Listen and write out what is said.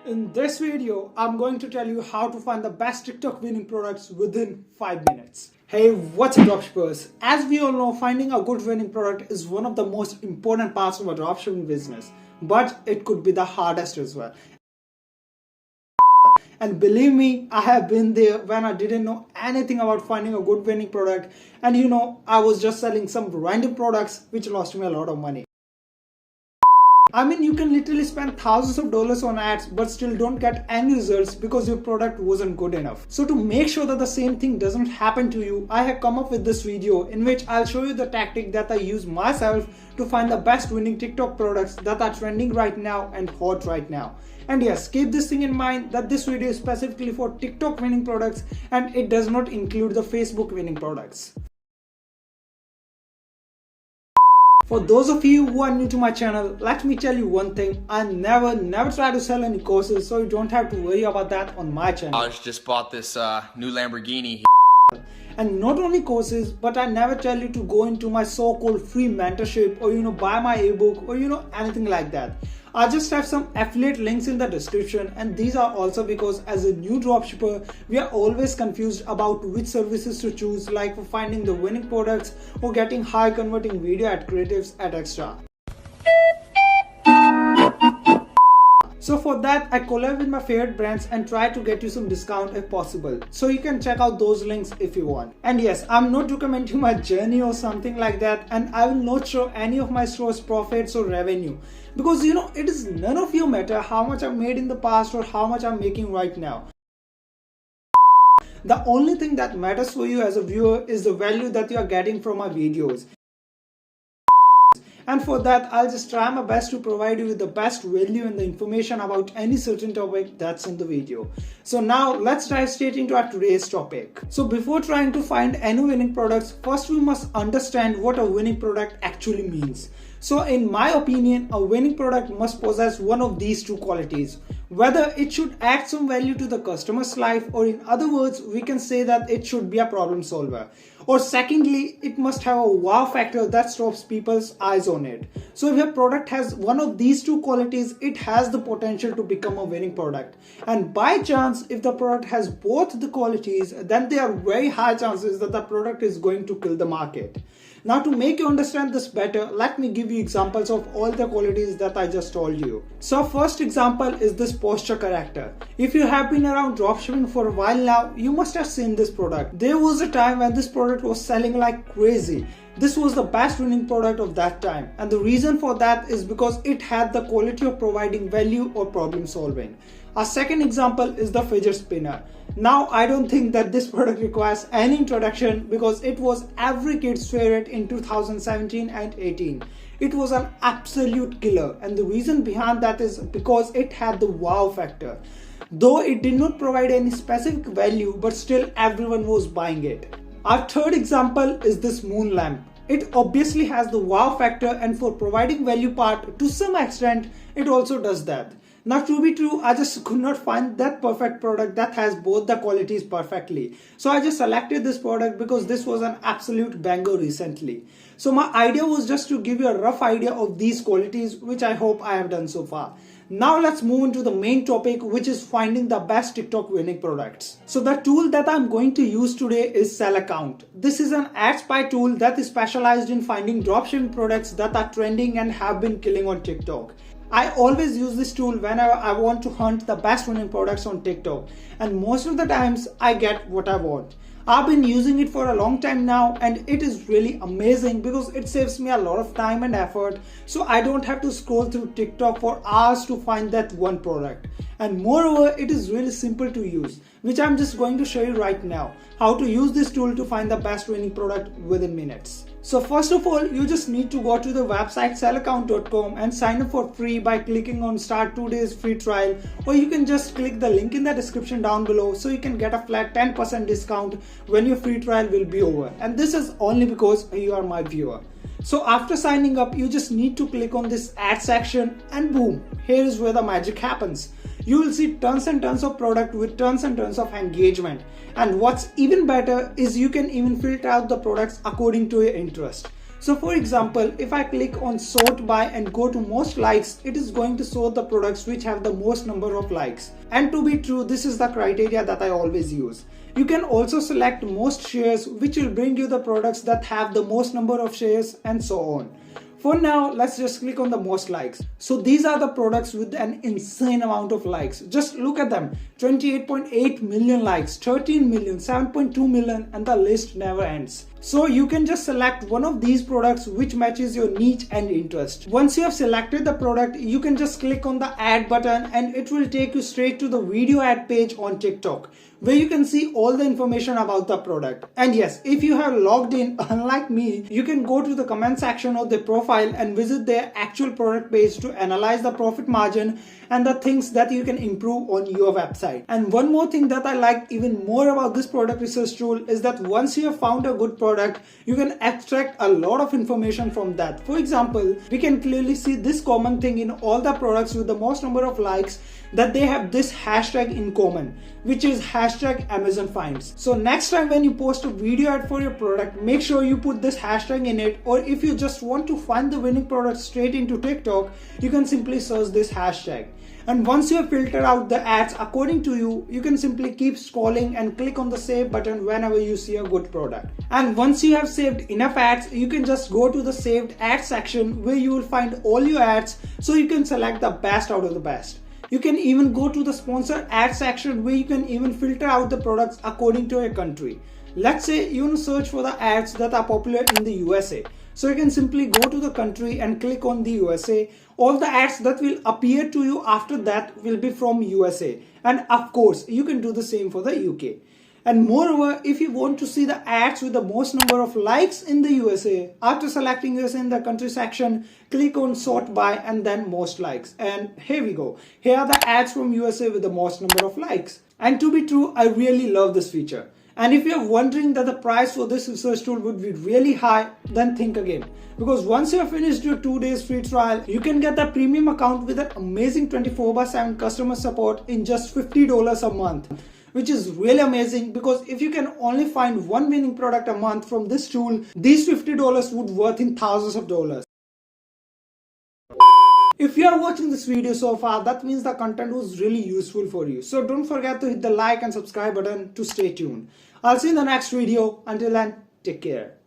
In this video, I'm going to tell you how to find the best TikTok winning products within 5 minutes. Hey, what's up dropshippers? As we all know, finding a good winning product is one of the most important parts of a dropshipping business, but it could be the hardest as well. And believe me, I have been there when I didn't know anything about finding a good winning product, and I was just selling some random products which lost me a lot of money. I mean, you can literally spend thousands of dollars on ads but still don't get any results because your product wasn't good enough. So to make sure that the same thing doesn't happen to you, I have come up with this video in which I'll show you the tactic that I use myself to find the best winning TikTok products that are trending right now and hot right now. And yes, keep this thing in mind that this video is specifically for TikTok winning products and it does not include the Facebook winning products. For those of you who are new to my channel, let me tell you one thing. I never try to sell any courses, so you don't have to worry about that on my channel. I just bought this new Lamborghini. And not only courses, but I never tell you to go into my so-called free mentorship or buy my ebook or anything like that. I just have some affiliate links in the description, and these are also because as a new dropshipper, we are always confused about which services to choose, like for finding the winning products or getting high converting video ad creatives at extra. So for that, I collab with my favorite brands and try to get you some discount if possible. So you can check out those links if you want. And yes, I'm not documenting my journey or something like that, and I will not show any of my store's profits or revenue. Because it is none of your matter how much I've made in the past or how much I'm making right now. The only thing that matters for you as a viewer is the value that you are getting from my videos. And for that, I'll just try my best to provide you with the best value and the information about any certain topic that's in the video. So now let's dive straight into our today's topic. So before trying to find any winning products, first we must understand what a winning product actually means. So in my opinion, a winning product must possess one of these two qualities. Whether it should add some value to the customer's life, or in other words, we can say that it should be a problem solver. Or secondly, it must have a wow factor that stops people's eyes on it. So if your product has one of these two qualities, it has the potential to become a winning product. And by chance, if the product has both the qualities, then there are very high chances that the product is going to kill the market. Now to make you understand this better, let me give you examples of all the qualities that I just told you. So first example is this posture corrector. If you have been around dropshipping for a while now, you must have seen this product. There was a time when this product was selling like crazy. This was the best winning product of that time, and the reason for that is because it had the quality of providing value or problem solving. Our second example is the Fidget Spinner. Now I don't think that this product requires any introduction because it was every kid's favorite in 2017 and 18. It was an absolute killer, and the reason behind that is because it had the wow factor. Though it did not provide any specific value, but still everyone was buying it. Our third example is this moon lamp. It obviously has the wow factor, and for providing value part to some extent, it also does that. Now to be true, I just could not find that perfect product that has both the qualities perfectly. So I just selected this product because this was an absolute banger recently. So my idea was just to give you a rough idea of these qualities, which I hope I have done so far. Now let's move into the main topic, which is finding the best TikTok winning products. So the tool that I'm going to use today is Sell Account. This is an ad spy tool that is specialized in finding dropshipping products that are trending and have been killing on TikTok. I always use this tool whenever I want to hunt the best winning products on TikTok, and most of the times I get what I want. I've been using it for a long time now, and it is really amazing because it saves me a lot of time and effort, so I don't have to scroll through TikTok for hours to find that one product. And moreover, it is really simple to use, which I'm just going to show you right now, how to use this tool to find the best winning product within minutes. So first of all, you just need to go to the website sellaccount.com and sign up for free by clicking on start 2 days free trial, or you can just click the link in the description down below so you can get a flat 10% discount when your free trial will be over. And this is only because you are my viewer. So after signing up, you just need to click on this ad section, and boom, here is where the magic happens. You will see tons and tons of product with tons and tons of engagement. And what's even better is you can even filter out the products according to your interest. So for example, if I click on sort by and go to most likes, it is going to sort the products which have the most number of likes. And to be true, this is the criteria that I always use. You can also select most shares, which will bring you the products that have the most number of shares and so on. For now, let's just click on the most likes. So these are the products with an insane amount of likes. Just look at them. 28.8 million likes, 13 million, 7.2 million, and the list never ends. So you can just select one of these products which matches your niche and interest. Once you have selected the product, you can just click on the add button and it will take you straight to the video ad page on TikTok, where you can see all the information about the product. And yes, if you have logged in, unlike me, you can go to the comment section of their profile and visit their actual product page to analyze the profit margin and the things that you can improve on your website. And one more thing that I like even more about this product research tool is that once you have found a good product, you can extract a lot of information from that. For example, we can clearly see this common thing in all the products with the most number of likes, that they have this hashtag in common, which is hashtag Amazon Finds. So next time when you post a video ad for your product, make sure you put this hashtag in it, or if you just want to find the winning product straight into TikTok, you can simply search this hashtag. And once you have filtered out the ads according to you, you can simply keep scrolling and click on the save button whenever you see a good product. And once you have saved enough ads, you can just go to the saved ads section where you will find all your ads, so you can select the best out of the best. You can even go to the sponsored ad section where you can even filter out the products according to your country. Let's say you want to search for the ads that are popular in the USA. So you can simply go to the country and click on the USA. All the ads that will appear to you after that will be from USA. And of course, you can do the same for the UK. And moreover, if you want to see the ads with the most number of likes in the USA, after selecting USA in the country section, click on sort by and then most likes. And here we go. Here are the ads from USA with the most number of likes. And to be true, I really love this feature. And if you're wondering that the price for this research tool would be really high, then think again. Because once you have finished your 2 days free trial, you can get the premium account with an amazing 24/7 customer support in just $50 a month. Which is really amazing, because if you can only find one winning product a month from this tool, these $50 would worth in thousands of dollars. If you are watching this video so far, that means the content was really useful for you. So don't forget to hit the like and subscribe button to stay tuned. I'll see you in the next video. Until then, take care.